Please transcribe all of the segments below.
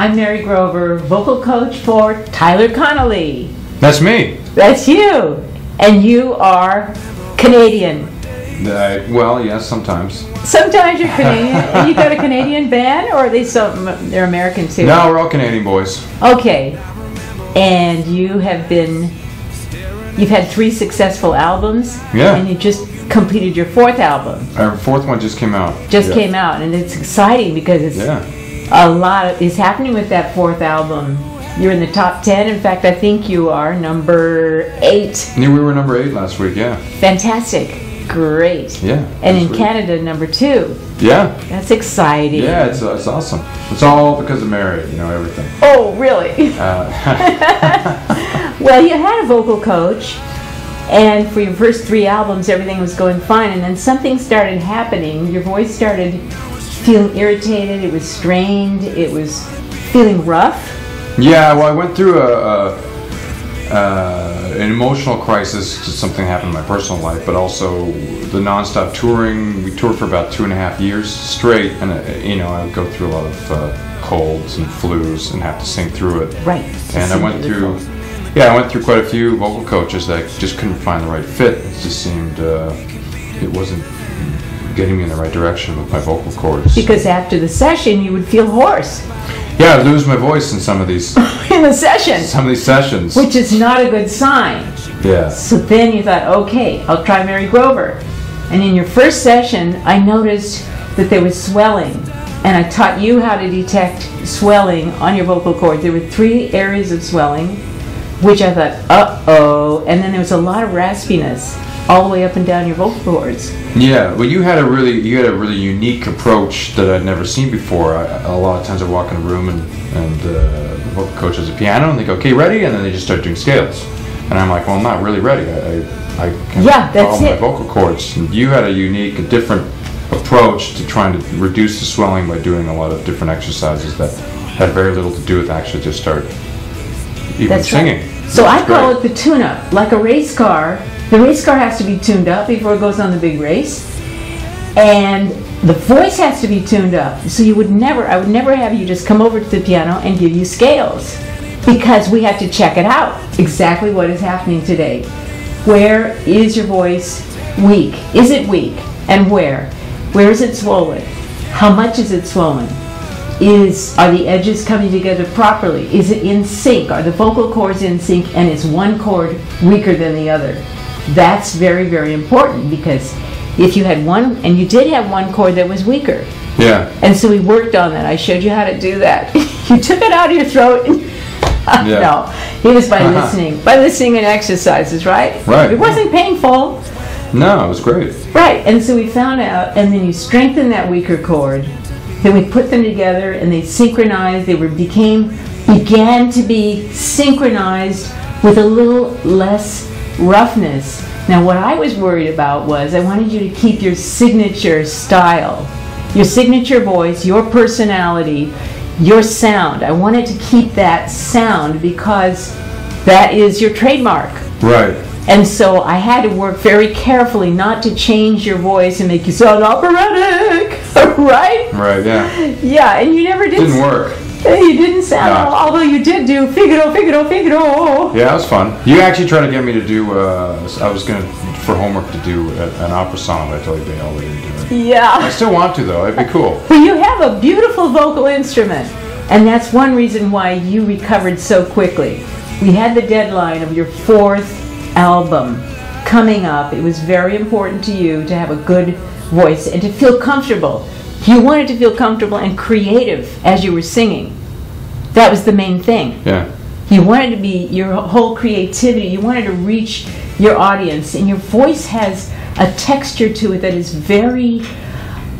I'm Mary Grover, vocal coach for Tyler Connolly. That's me. That's you. And you are Canadian. Well, yes, sometimes. Sometimes you're Canadian. And you got a Canadian band, or are they're American too? No, we're all Canadian boys. Okay. And you've had 3 successful albums. Yeah. And you just completed your 4th album. Our 4th one just came out. Came out, and it's exciting because it's a lot is happening with that 4th album. You're in the top 10. In fact, I think you are number 8. Yeah, we were number 8 last week. Yeah. Fantastic. Great. Yeah. And in Canada, number 2. Yeah. That's exciting. Yeah, it's awesome. It's all because of Mary, everything. Oh, really? Well, you had a vocal coach, and for your first 3 albums, everything was going fine, and then something started happening. Your voice started feeling irritated. It was strained. It was feeling rough. Yeah, well, I went through an emotional crisis because something happened in my personal life, but also the nonstop touring. We toured for about 2.5 years straight, and I would go through a lot of colds and flus and have to sing through it. Right. And I went through quite a few vocal coaches that just couldn't find the right fit. It just seemed it wasn't getting me in the right direction with my vocal cords. Because after the session, you would feel hoarse. Yeah, I lose my voice in some of these in the session. Some of these sessions, which is not a good sign. Yeah. So then you thought, okay, I'll try Mary Grover. And in your first session, I noticed that there was swelling, and I taught you how to detect swelling on your vocal cords. There were 3 areas of swelling, which I thought, uh-oh, and then there was a lot of raspiness all the way up and down your vocal cords. Yeah, well, you had a really unique approach that I'd never seen before. A lot of times I walk in a room and the vocal coach has a piano and they go, okay, ready? And then they just start doing scales. And I'm like, well, I'm not really ready. I can't follow my vocal cords. And you had a different approach to trying to reduce the swelling by doing a lot of different exercises that had very little to do with actually just start even singing. Right. So I call it the tune-up. Like a race car, the race car has to be tuned up before it goes on the big race. And the voice has to be tuned up. So I would never have you just come over to the piano and give you scales, because we have to check it out, exactly what is happening today. Where is your voice weak? Is it weak? And where? Where is it swollen? How much is it swollen? Are the edges coming together properly? Is it in sync? Are the vocal cords in sync, and is one chord weaker than the other? That's very, very important, because if you had one, and you did have one chord that was weaker. Yeah. And so we worked on that. I showed you how to do that. You took it out of your throat. No, it was by listening and exercises, right? Right. It wasn't painful. No, it was great. Right, and so we found out, and then you strengthen that weaker chord. Then we put them together, and they synchronized. They began to be synchronized with a little less roughness. Now, what I was worried about was I wanted you to keep your signature style, your signature voice, your personality, your sound. I wanted to keep that sound because that is your trademark. Right. And so I had to work very carefully not to change your voice and make you sound operatic, right? Right, yeah. Yeah, and you never did. Didn't work. You didn't sound, although you did do Figaro, Figaro, Figaro. Yeah, it was fun. You actually tried to get me to do, I was going to, for homework, to do an opera song, but I told you they all didn't do it. Yeah. I still want to, though. It'd be cool. Well, you have a beautiful vocal instrument, and that's one reason why you recovered so quickly. We had the deadline of your 4th album coming up. It was very important to you to have a good voice and to feel comfortable. You wanted to feel comfortable and creative as you were singing. That was the main thing. Yeah. You wanted to be your whole creativity. You wanted to reach your audience, and your voice has a texture to it that is very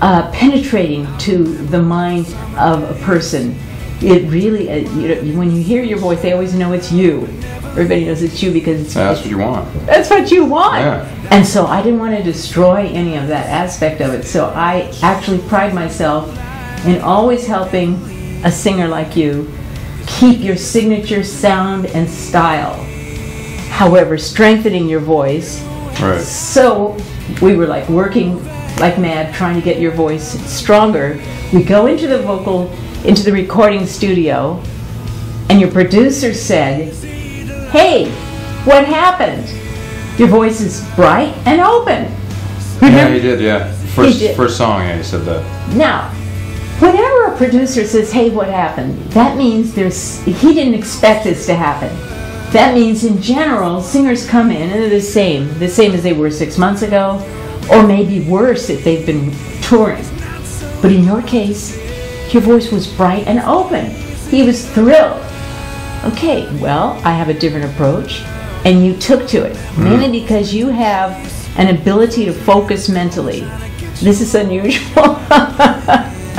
penetrating to the mind of a person. It really, when you hear your voice, they always know it's you. Everybody knows it's you because that's what you want. That's what you want. Yeah. And so I didn't want to destroy any of that aspect of it. So I actually pride myself in always helping a singer like you keep your signature sound and style. However, strengthening your voice. Right. So we were like working like mad trying to get your voice stronger. We go into the vocal into the recording studio, and your producer said, "Hey, what happened? Your voice is bright and open." Yeah, he did, yeah. Did. First song, yeah, he said that. Now, whenever a producer says, "Hey, what happened?" that means he didn't expect this to happen. That means, in general, singers come in and they're the same as they were 6 months ago, or maybe worse if they've been touring. But in your case, your voice was bright and open. He was thrilled. Okay, well, I have a different approach, and you took to it, mainly because you have an ability to focus mentally. This is unusual.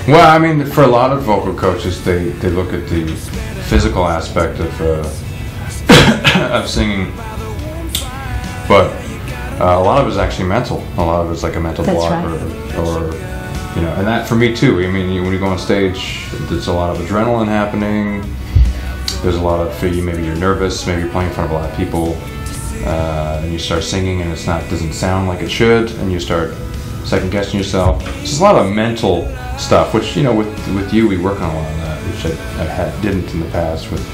Well, I mean, for a lot of vocal coaches, they look at the physical aspect of of singing, but a lot of it is actually mental. A lot of it's like a mental block, right. or you know, and that for me too. I mean, when you go on stage, there's a lot of adrenaline happening. There's a lot of maybe you're nervous, maybe you're playing in front of a lot of people, and you start singing and doesn't sound like it should, and you start second guessing yourself. There's a lot of mental stuff, which with you we work on a lot of that, which I didn't in the past with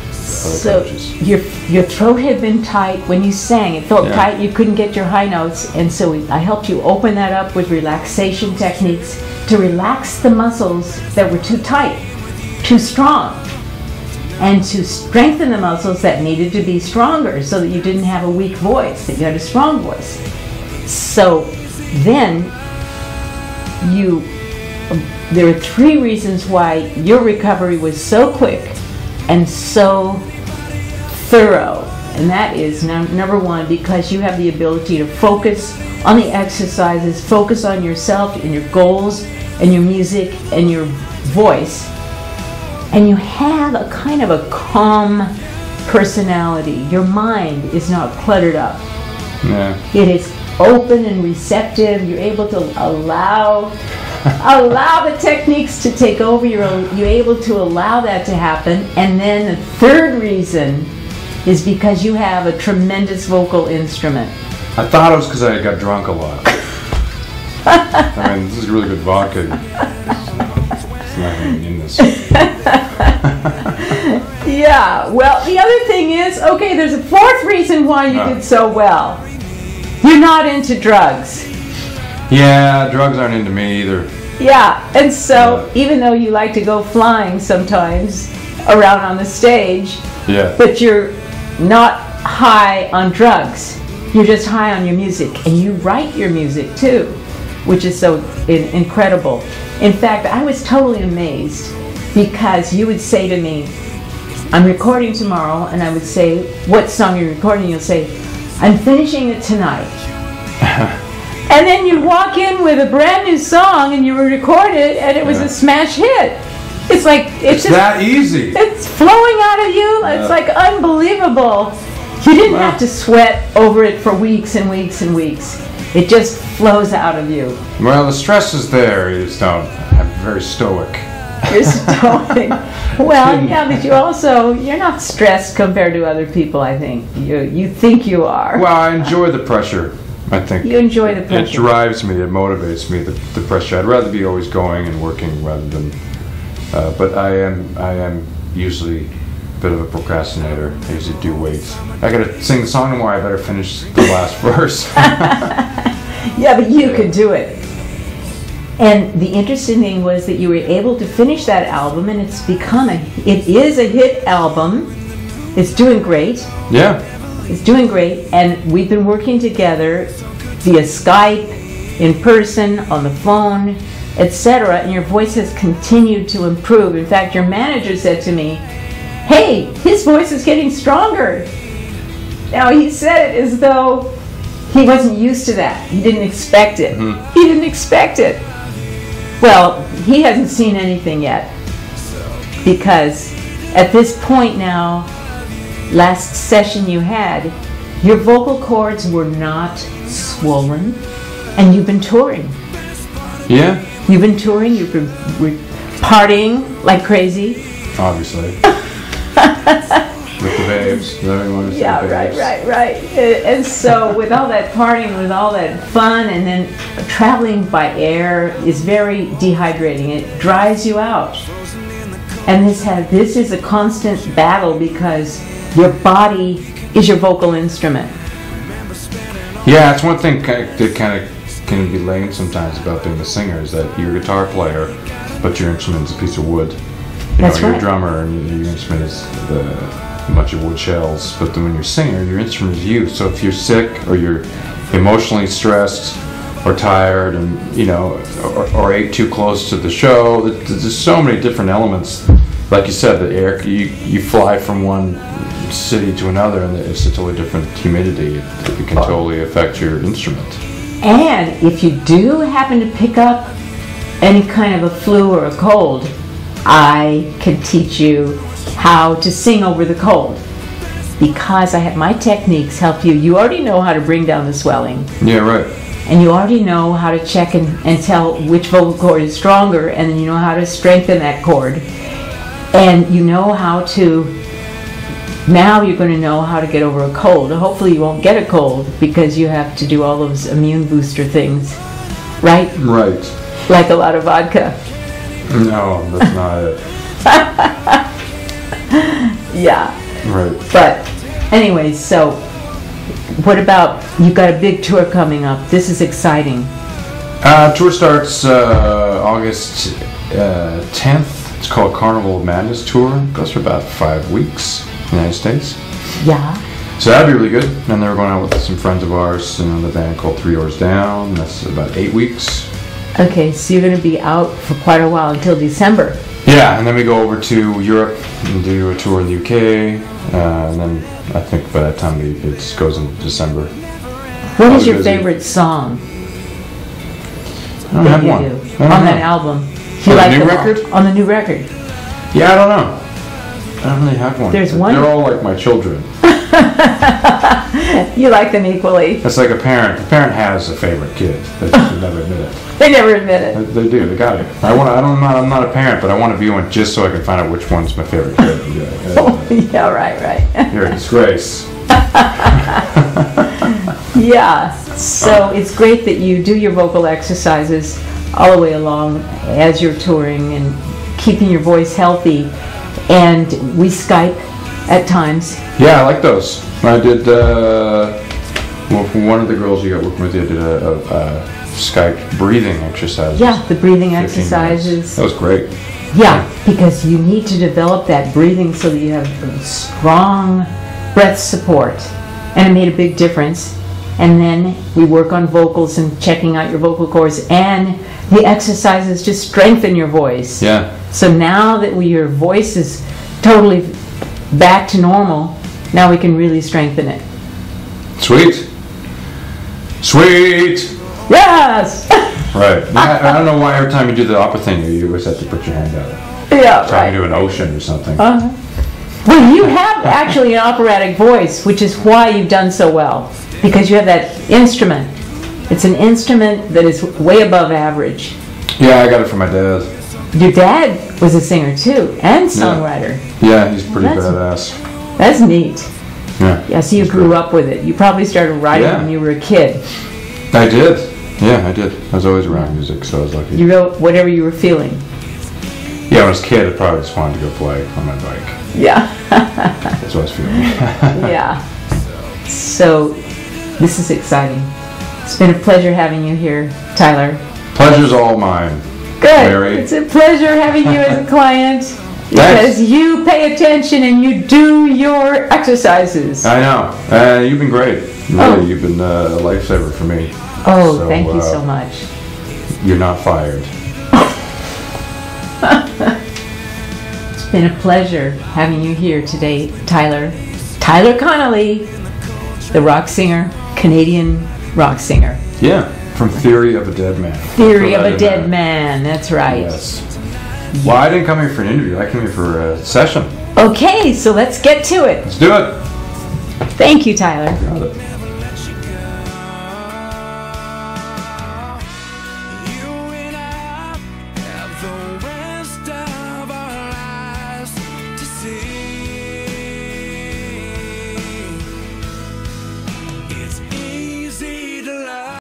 other coaches. Your throat had been tight when you sang. It felt tight. You couldn't get your high notes, and so I helped you open that up with relaxation techniques to relax the muscles that were too tight, too strong, and to strengthen the muscles that needed to be stronger, so that you didn't have a weak voice, that you had a strong voice. So then there are 3 reasons why your recovery was so quick and so thorough. And that is number 1, because you have the ability to focus on the exercises, focus on yourself and your goals and your music and your voice. And you have a kind of a calm personality. Your mind is not cluttered up. Yeah. It is open and receptive. You're able to allow the techniques to take over. You're able to allow that to happen. And then the 3rd reason is because you have a tremendous vocal instrument. I thought it was because I got drunk a lot. I mean, this is really good vodka. It's not even in this. Yeah, well, the other thing is, okay, there's a 4th reason why you did so well. You're not into drugs. Yeah, drugs aren't into me either. Yeah, and so even though you like to go flying sometimes around on the stage, but you're not high on drugs. You're just high on your music, and you write your music too, which is so incredible. In fact, I was totally amazed because you would say to me, "I'm recording tomorrow," and I would say, "What song are you recording?" You'll say, "I'm finishing it tonight." And then you walk in with a brand new song and you record it, and it was a smash hit. It's like it's just that easy. It's flowing out of you. It's like unbelievable. You didn't have to sweat over it for weeks and weeks and weeks. It just flows out of you. Well, the stress is there. You just don't. I'm very stoic. You're stoic. Well, yeah, but you're not stressed compared to other people, I think. You think you are. Well, I enjoy the pressure. I think you enjoy the pressure. It drives me. It motivates me. The pressure. I'd rather be always going and working rather than. But I am usually a bit of a procrastinator. I usually do wait. I gotta sing the song tomorrow. I better finish the last verse. Yeah, but you could do it. And the interesting thing was that you were able to finish that album, and it is a hit album. It's doing great. Yeah. It's doing great, and we've been working together via Skype, in person, on the phone, etc., and your voice has continued to improve. In fact, your manager said to me, "Hey, his voice is getting stronger." Now, he said it as though he wasn't used to that. He didn't expect it. He didn't expect it. Well, he hasn't seen anything yet, because at this point now, last session you had, your vocal cords were not swollen, and you've been touring. Yeah. You've been touring, you've been partying like crazy. Obviously. With the babes. Yeah, right. And so with all that partying, with all that fun, and then traveling by air is very dehydrating. It dries you out. And this is a constant battle because your body is your vocal instrument. Yeah, it's one thing that kind of can be lame sometimes about being a singer is that you're a guitar player, but your instrument is a piece of wood. That's You're right. a drummer, and your instrument is a bunch of wood shells. But then when you're a singer, your instrument is you. So if you're sick or you're emotionally stressed or tired, and or ate too close to the show, there's so many different elements. Like you said, the air, you fly from one city to another, and it's a totally different humidity. It can totally affect your instrument. And if you do happen to pick up any kind of a flu or a cold, I can teach you how to sing over the cold. Because I have my techniques help you. You already know how to bring down the swelling. Yeah, right. And you already know how to check and tell which vocal cord is stronger, and then you know how to strengthen that cord. And you know how to, now you're going to know how to get over a cold. Hopefully you won't get a cold because you have to do all those immune booster things, right? Right. Like a lot of vodka. No, that's not it. Yeah. Right. But anyways, so what about, you've got a big tour coming up. This is exciting. Tour starts August 10th. It's called Carnival of Madness Tour. It goes for about 5 weeks in the United States. Yeah. So that'd be really good. And then we're going out with some friends of ours in the band called 3 Doors Down. That's about 8 weeks. Okay, so you're going to be out for quite a while until December. Yeah, and then we go over to Europe and do a tour in the UK. And then I think by that time it goes into December. What is Probably your busy. favorite song I don't that have you one. do I don't on that know. album? On the new them all? record? On the new record. Yeah, I don't know. I don't really have one. There's one- They're all like my children. You like them equally. It's like a parent. The parent has a favorite kid. They never admit it. They never admit it. They do. They got it. I'm not a parent, but I want to view one just so I can find out which one's my favorite kid. Yeah, right. You're a disgrace. Yeah, so it's great that you do your vocal exercises all the way along as you're touring and keeping your voice healthy. And we Skype at times. Yeah, I like those. I did. Well, for one of the girls you got working with, I did a Skype breathing exercise. Yeah, the breathing 15 minutes. exercises. That was great. Yeah, because you need to develop that breathing so that you have strong breath support. And it made a big difference. And then we work on vocals and checking out your vocal cords and the exercises to strengthen your voice. Yeah. So now that your voice is totally back to normal, now we can really strengthen it. Sweet. Yes! Right. I don't know why every time you do the opera thing, you always have to put your hand out. Yeah, Trying to do an ocean or something. Well, you have actually an operatic voice, which is why you've done so well. Because you have that instrument. It's an instrument that is way above average. Yeah, I got it from my dad. Your dad was a singer too, and songwriter. Yeah, he's pretty That's- badass. That's neat. Yeah. Yeah, so you grew up with it. You probably started writing Yeah. when you were a kid. I did. Yeah, I did. I was always around music, so I was lucky. You wrote whatever you were feeling. Yeah, when I was a kid, I probably just wanted to go play on my bike. Yeah. That's what I was feeling. Yeah. So, this is exciting. It's been a pleasure having you here, Tyler. Pleasure's all mine. Good. Mary. It's a pleasure having you as a client because you pay attention and you do your exercises. I know. You've been great. Really, Oh. you've been a lifesaver for me. Oh, So, thank you so much. You're not fired. It's been a pleasure having you here today, Tyler. Tyler Connolly, the rock singer, Canadian rock singer. Yeah, from Theory of a Dead Man. Theory of a Dead Dead Man, that's right. Yes. Well, I didn't come here for an interview. I came here for a session. Okay, so let's get to it. Let's do it. Thank you, Tyler. Got it.